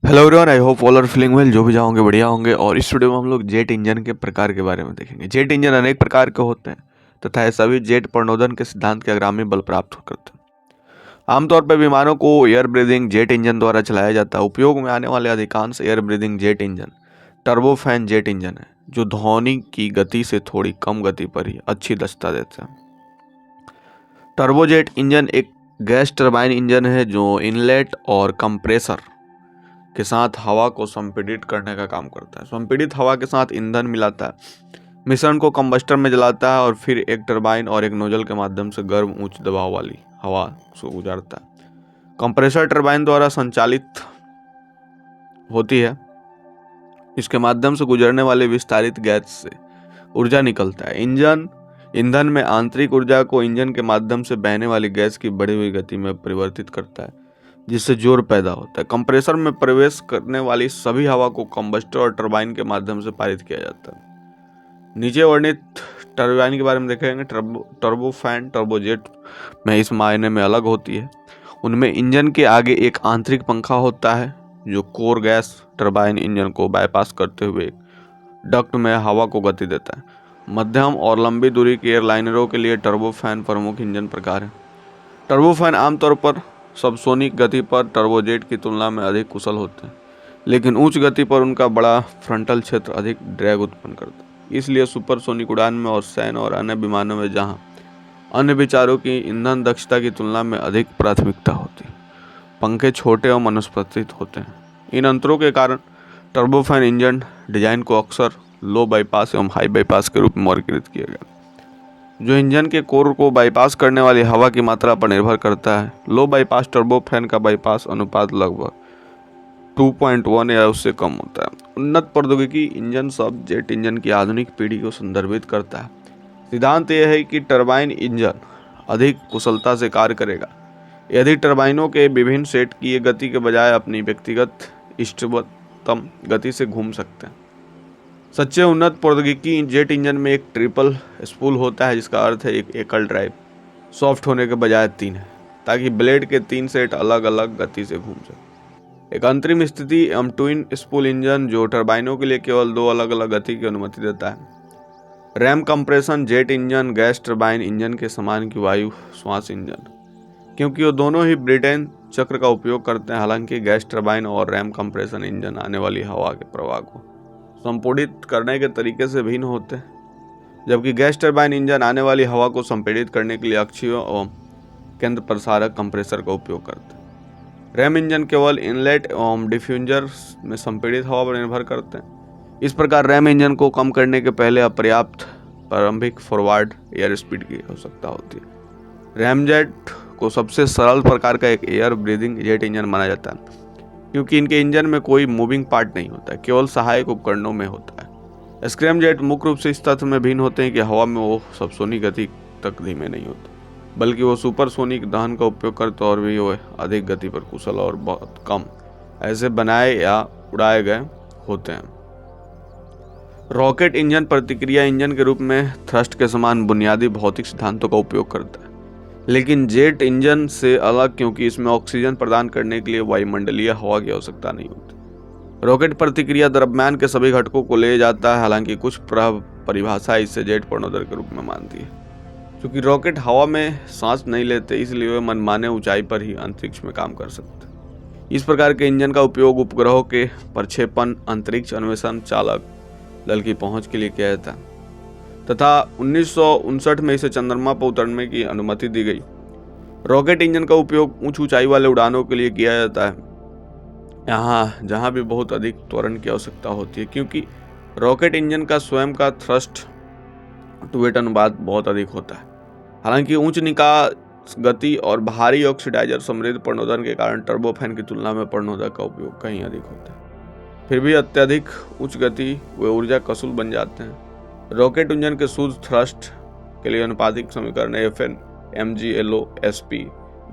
Hello everyone, I hope all are feeling well. जो भी जाओगे बढ़िया होंगे। और इस वीडियो में हम लोग जेट इंजन के प्रकार के बारे में देखेंगे। जेट इंजन अनेक प्रकार के होते हैं तथा ये सभी जेट प्रणोदन के सिद्धांत के अग्रामी बल प्राप्त करते हैं। आमतौर पर विमानों को एयर ब्रीदिंग जेट इंजन द्वारा चलाया जाता है। उपयोग में आने वाले अधिकांश air breathing jet engine turbofan jet engine है, जो ध्वनि की गति से थोड़ी कम गति पर ही अच्छी दक्षता देते हैं। टर्बोजेट इंजन एक गैस टरबाइन इंजन है जो इनलेट और कंप्रेसर के साथ हवा को संपीड़ित करने का काम करता है। संपीड़ित हवा के साथ ईंधन मिलाता है, मिश्रण को कंबस्टर में जलाता है और फिर एक टरबाइन और एक नोजल के माध्यम से गर्म उच्च दबाव वाली हवा को गुजारता है। कंप्रेसर टरबाइन द्वारा संचालित होती है। इसके माध्यम से गुजरने वाले विस्तारित गैस से ऊर्जा निकलता है। ईंधन में आंतरिक ऊर्जा को इंजन के माध्यम से बहने वाली गैस की बढ़ी हुई गति में परिवर्तित करता है, जिससे जोर पैदा होता है। कंप्रेसर में प्रवेश करने वाली सभी हवा को कंबस्टर और टरबाइन के माध्यम से पारित किया जाता है। नीचे वर्णित टरबाइन के बारे में देखेंगे। टर्बोफैन टर्बोजेट में इस मायने में अलग होती है। उनमें इंजन के आगे एक आंतरिक पंखा होता है जो कोर गैस टरबाइन इंजन को बाईपास करते हुए डक्ट में हवा को गति देता है। मध्यम और लंबी दूरी की एयरलाइनरों के लिए टर्बोफैन प्रमुख इंजन प्रकार है। टर्बोफैन आमतौर पर सबसोनिक गति पर टर्बोजेट की तुलना में अधिक कुशल होते हैं, लेकिन उच्च गति पर उनका बड़ा फ्रंटल क्षेत्र अधिक ड्रैग उत्पन्न करता है। इसलिए सुपरसोनिक उड़ान में और सैन्य और अन्य विमानों में जहां अन्य विचारों की ईंधन दक्षता की तुलना में अधिक प्राथमिकता होती है, पंखे छोटे और मनुस्पतित होते हैं। इन अंतरों के कारण टर्बोफैन इंजन डिजाइन को अक्सर लो बाईपास एवं हाई बाईपास के रूप में वर्गीकृत किया गया, जो इंजन के कोर को बाईपास करने वाली हवा की मात्रा पर निर्भर करता है। लो बाईपास टर्बोफैन का बाईपास अनुपात लगभग 2.1 या उससे कम होता है। उन्नत प्रौद्योगिकी इंजन शब्द जेट इंजन की आधुनिक पीढ़ी को संदर्भित करता है। सिद्धांत यह है कि टरबाइन इंजन अधिक कुशलता से कार्य करेगा यदि टरबाइनों के विभिन्न सेट किए गति के बजाय अपनी व्यक्तिगत इष्टतम गति से घूम सकते हैं। सच्चे उन्नत प्रौद्योगिकी जेट इंजन में एक ट्रिपल स्पूल होता है, जिसका अर्थ है एक एकल ड्राइव सॉफ्ट होने के बजाय 3 है, ताकि ब्लेड के 3 सेट अलग अलग गति से घूम सके। एक अंतरिम स्थिति एवं ट्विन स्पूल इंजन जो टरबाइनों के लिए केवल 2 अलग अलग गति की अनुमति देता है। RAM compression jet engine gas turbine engine के समान की वायु श्वास इंजन, क्योंकि वो दोनों ही ब्रेटन चक्र का उपयोग करते हैं। हालांकि गैस टरबाइन और रैम कंप्रेशन इंजन आने वाली हवा के प्रवाह को संपीड़ित करने के तरीके से भिन्न होते हैं, जबकि गैस टरबाइन इंजन आने वाली हवा को संपीड़ित करने के लिए अक्षीय एवं केंद्र प्रसारक कंप्रेसर का उपयोग करते हैं। रैम इंजन केवल इनलेट एवं डिफ्यूजर में संपीड़ित हवा पर निर्भर करते हैं। इस प्रकार रैम इंजन को कम करने के पहले अपर्याप्त प्रारंभिक फॉरवर्ड एयर स्पीड की आवश्यकता होती है। रैमजेट को सबसे सरल प्रकार का एक एयर ब्रीदिंग जेट इंजन माना जाता है, क्योंकि इनके इंजन में कोई मूविंग पार्ट नहीं होता है, केवल सहायक उपकरणों में होता है। स्क्रैमजेट मुख्य रूप से इस तथ्य में भिन्न होते हैं कि हवा में वो सबसोनिक गति तक धीमे नहीं होते, बल्कि वो सुपरसोनिक दहन का उपयोग करते और भी वो अधिक गति पर कुशल और बहुत कम ऐसे बनाए या उड़ाए गए होते हैं। रॉकेट इंजन प्रतिक्रिया इंजन के रूप में थ्रस्ट के समान बुनियादी भौतिक सिद्धांतों का उपयोग करता है, लेकिन जेट इंजन से अलग, क्योंकि इसमें ऑक्सीजन प्रदान करने के लिए वायुमंडलीय हवा की आवश्यकता नहीं होती। रॉकेट प्रतिक्रिया द्रव्यमान के सभी घटकों को ले जाता है, हालांकि कुछ परिभाषा इसे जेट प्रणोदन के रूप में मानती है। क्योंकि रॉकेट हवा में सांस नहीं लेते, इसलिए वे मनमाने ऊंचाई पर ही अंतरिक्ष में काम कर सकते हैं। इस प्रकार के इंजन का उपयोग उपग्रहों के प्रक्षेपण, अंतरिक्ष अन्वेषण, चालक दल की पहुंच के लिए किया जाता है तथा 1959 में इसे चंद्रमा पर उतरने की अनुमति दी गई। रॉकेट इंजन का उपयोग उच्च ऊंचाई वाले उड़ानों के लिए किया जाता है, जहां भी बहुत अधिक त्वरण की आवश्यकता होती है, क्योंकि रॉकेट इंजन का स्वयं का थ्रस्ट टू वेट अनुपात बहुत अधिक होता है। हालांकि उच्च निकास गति और भारी ऑक्सीडाइजर समृद्ध प्रणोदन के कारण टर्बोफैन की तुलना में प्रणोदक का उपयोग कहीं अधिक होता है। फिर भी अत्यधिक उच्च गति व ऊर्जा कसूल बन जाते हैं। रॉकेट इंजन के शुद्ध थ्रस्ट के लिए अनुपातिक समीकरण FN mgLO SP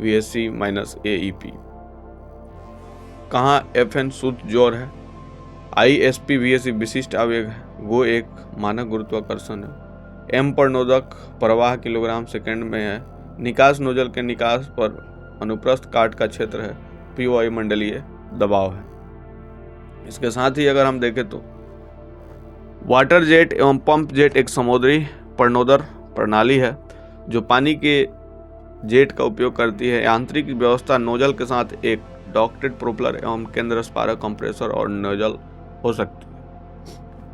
VSC - AEP। कहाँ FN शुद्ध जोर है, ISP VSC विशिष्ट आवेग है, वो एक मानक गुरुत्वाकर्षण है, M प्रणोदक प्रवाह किलोग्राम सेकंड में है, निकास नोजल के निकास पर अनुप्रस्थ काट का क्षेत्र है, P वायुमंडलीय दबाव है। इसके साथ ही अगर हम देखें तो वाटर जेट एवं पंप जेट एक समुद्री प्रणोदर प्रणाली है जो पानी के जेट का उपयोग करती है। आंतरिक व्यवस्था नोजल के साथ एक डॉक्टेड प्रोपेलर एवं केंद्र स्पारक कंप्रेसर और नोजल हो सकती है।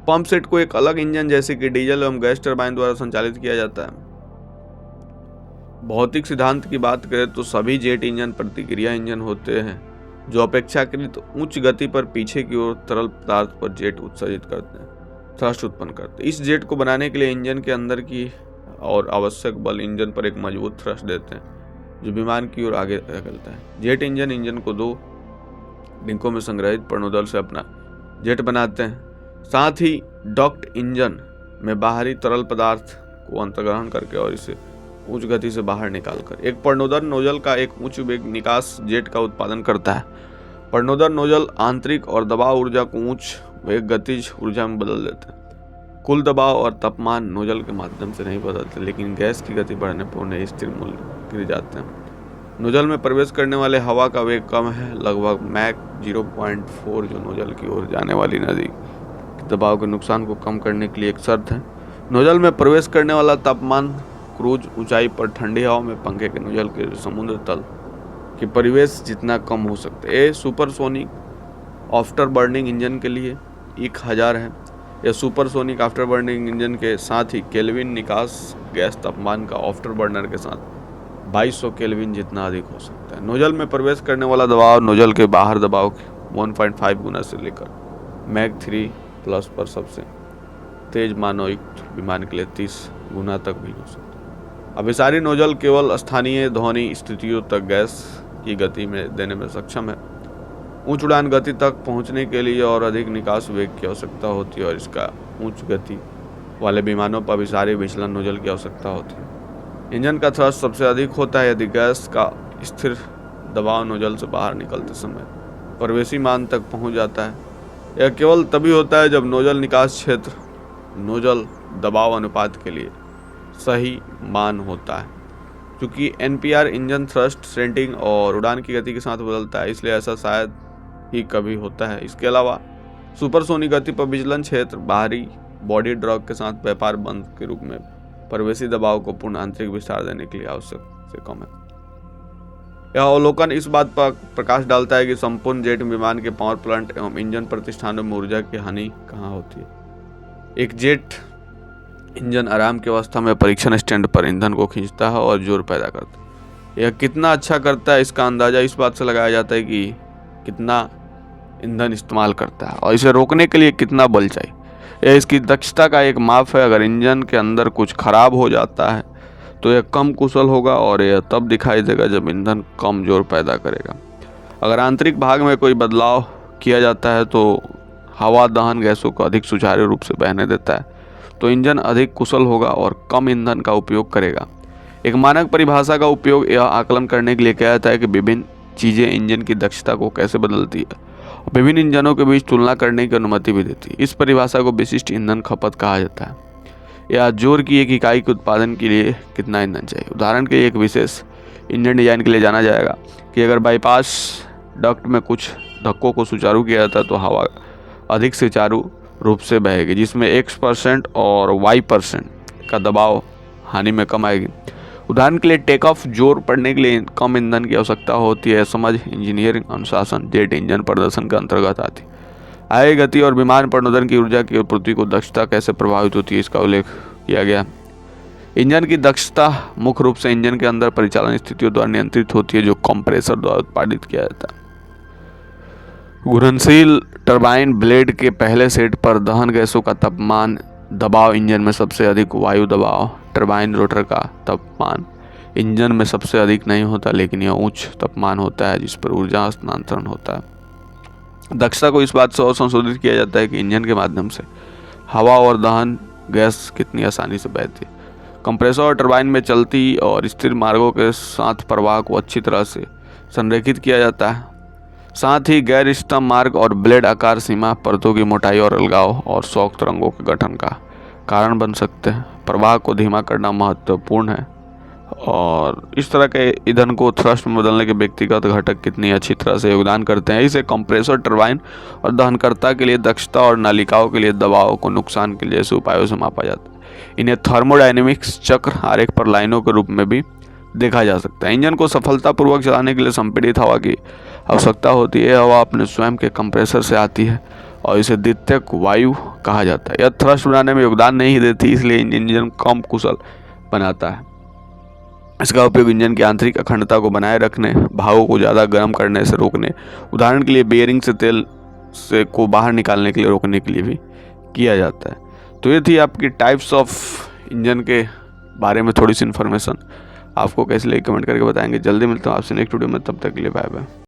पंप सेट को एक अलग इंजन जैसे कि डीजल एवं गैस टरबाइन द्वारा संचालित किया जाता है। भौतिक सिद्धांत की बात करें तो सभी जेट इंजन प्रतिक्रिया इंजन होते हैं जो अपेक्षाकृत उच्च गति पर पीछे की ओर तरल पदार्थ पर जेट उत्सर्जित करते हैं, थ्रस्ट उत्पन्न करते हैं। इस जेट को बनाने के लिए इंजन के अंदर की और आवश्यक बल इंजन पर एक मजबूत थ्रस्ट देते हैं जो विमान की ओर आगे धकेलता है। जेट इंजन को 2 डिंकों में संग्रहित प्रणोदल से अपना जेट बनाते हैं। साथ ही डॉक्ट इंजन में बाहरी तरल पदार्थ को अंतर्ग्रहण करके और इसे उच्च गति से बाहर निकालकर एक प्रणोदर नोजल का एक उच्च वेग निकास जेट का उत्पादन करता है। प्रणोदर नोजल आंतरिक और दबाव ऊर्जा को उच्च वेग गतिज ऊर्जा में बदल देते हैं। कुल दबाव और तापमान नोजल के माध्यम से नहीं बदलते, लेकिन गैस की गति बढ़ने पर उन्हें स्थिर मूल्य गिर जाते हैं। नोजल में प्रवेश करने वाले हवा का वेग कम है, लगभग मैक 0.4, जो नोजल की ओर जाने वाली नदी के दबाव के नुकसान को कम करने के लिए एक शर्त है। नोजल में प्रवेश करने वाला तापमान क्रूज ऊंचाई पर ठंडी हवा में पंखे के नोजल के समुद्र तल के परिवेश जितना कम हो सकता है। ये सुपरसोनिक आफ्टर बर्निंग इंजन के लिए 1000 है। यह सुपरसोनिक आफ्टर बर्निंग इंजन के साथ ही केल्विन निकास गैस तापमान का आफ्टर बर्नर के साथ 2200 केल्विन जितना अधिक हो सकता है। नोजल में प्रवेश करने वाला दबाव नोजल के बाहर दबाव के 1.5 गुना से लेकर मैक 3+ पर सबसे तेज मानवयुक्त विमान के लिए 30 गुना तक भी हो सकता है। अभिसारी नोजल केवल स्थानीय ध्वनि स्थितियों तक गैस की गति में देने में सक्षम है। उच्च उड़ान गति तक पहुंचने के लिए और अधिक निकास वेग की आवश्यकता होती है और इसका उच्च गति वाले विमानों पर अभिसारी विचलन नोजल की आवश्यकता होती है। इंजन का थ्रस्ट सबसे अधिक होता है यदि गैस का स्थिर दबाव नोजल से बाहर निकलते समय प्रवेशी मान तक पहुंच जाता है। यह केवल तभी होता है जब नोजल निकास क्षेत्र नोजल दबाव अनुपात के लिए सही मान होता है। क्योंकि NPR इंजन थ्रस्ट सेटिंग और उड़ान की गति के साथ बदलता है, इसलिए ऐसा शायद ही कभी होता है। इसके अलावा सुपरसोनिक गति पर विचलन क्षेत्र बाहरी बॉडी ड्रॉग के साथ व्यापार बंद के रूप में प्रवेशी दबाव को पूर्ण आंतरिक विस्तार देने के लिए आवश्यक से कम है। यह अवलोकन इस बात पर प्रकाश डालता है कि संपूर्ण जेट विमान के पावर प्लांट एवं इंजन प्रतिष्ठानों में ऊर्जा की हानि कहाँ होती है। एक जेट इंजन आराम की अवस्था में परीक्षण स्टैंड पर ईंधन को खींचता है और जोर पैदा करता है। यह कितना अच्छा करता है इसका अंदाजा इस बात से लगाया जाता है कि कितना ईंधन इस्तेमाल करता है और इसे रोकने के लिए कितना बल चाहिए। यह इसकी दक्षता का एक माप है। अगर इंजन के अंदर कुछ खराब हो जाता है तो यह कम कुशल होगा और यह तब दिखाई देगा जब ईंधन कम जोर पैदा करेगा। अगर आंतरिक भाग में कोई बदलाव किया जाता है तो हवा दहन गैसों को अधिक सुचारू रूप से बहने देता है तो इंजन अधिक कुशल होगा और कम ईंधन का उपयोग करेगा। एक मानक परिभाषा का उपयोग यह आकलन करने के लिए किया जाता है कि विभिन्न चीज़ें इंजन की दक्षता को कैसे बदलती है और विभिन्न इंजनों के बीच तुलना करने की अनुमति भी देती है। इस परिभाषा को विशिष्ट ईंधन खपत कहा जाता है। यह जोर की एक इकाई के उत्पादन के लिए कितना ईंधन चाहिए। उदाहरण के लिए एक विशेष इंजन डिजाइन के लिए जाना जाएगा कि अगर बाईपास डक्ट में कुछ धक्कों को सुचारू किया जाता है तो हवा अधिक सुचारू रूप से बहेगी, जिसमें X% और Y% का दबाव हानि में कम आएगी। उदाहरण के लिए टेक ऑफ जोर पड़ने के लिए कम ईंधन की आवश्यकता होती है। समझ इंजीनियरिंग अनुशासन जेट इंजन प्रदर्शन के अंतर्गत आती है। आय गति और विमान प्रणोदन की ऊर्जा की आपूर्ति को दक्षता कैसे प्रभावित होती है इसका उल्लेख किया गया। इंजन की दक्षता मुख्य रूप से इंजन के अंदर परिचालन स्थितियों द्वारा नियंत्रित होती है जो कंप्रेसर द्वारा उत्पादित किया जाता है। घूर्णनशील टरबाइन ब्लेड के पहले सेट पर दहन गैसों का तापमान दबाव इंजन में सबसे अधिक वायु दबाव टरबाइन रोटर का तापमान इंजन में सबसे अधिक नहीं होता, लेकिन यह उच्च तापमान होता है जिस पर ऊर्जा हस्तांतरण होता है। दक्षता को इस बात से और संशोधित किया जाता है कि इंजन के माध्यम से हवा और दहन गैस कितनी आसानी से बहती है। कंप्रेसर और टरबाइन में चलती और स्थिर मार्गों के साथ प्रवाह को अच्छी तरह से संरेखित किया जाता है। साथ ही गैर स्तंभ मार्ग और ब्लेड आकार सीमा परतों की मोटाई और अलगाव और शॉक तरंगों के गठन का कारण बन सकते हैं। प्रवाह को धीमा करना महत्वपूर्ण है और इस तरह के ईंधन को थ्रस्ट में बदलने के व्यक्तिगत घटक कितनी अच्छी तरह से योगदान करते हैं। इसे कंप्रेसर, टरबाइन और दहनकर्ता के लिए दक्षता और नलिकाओं के लिए दबाव को नुकसान के जैसे उपायों से मापा जाता है। इन्हें थर्मोडायनेमिक्स चक्र आरेख पर लाइनों के रूप में भी देखा जा सकता है। इंजन को सफलतापूर्वक चलाने के लिए संपीड़ित हवा की आवश्यकता होती है। हवा अपने स्वयं के कंप्रेसर से आती है और इसे द्वितीयक वायु कहा जाता है। यह थ्रस्ट बनाने में योगदान नहीं देती, इसलिए इंजन कम कुशल बनाता है। इसका उपयोग इंजन की आंतरिक अखंडता को बनाए रखने, भागों को ज़्यादा गर्म करने से रोकने, उदाहरण के लिए बेयरिंग से तेल से को बाहर निकालने के लिए रोकने के लिए भी किया जाता है। तो ये थी आपकी टाइप्स ऑफ इंजन के बारे में थोड़ी सी इन्फॉर्मेशन। आपको कैसी लगी कमेंट करके बताएंगे। जल्दी मिलता हूँ आपसे नेक्स्ट वीडियो में, तब तक के लिए बाय बाय।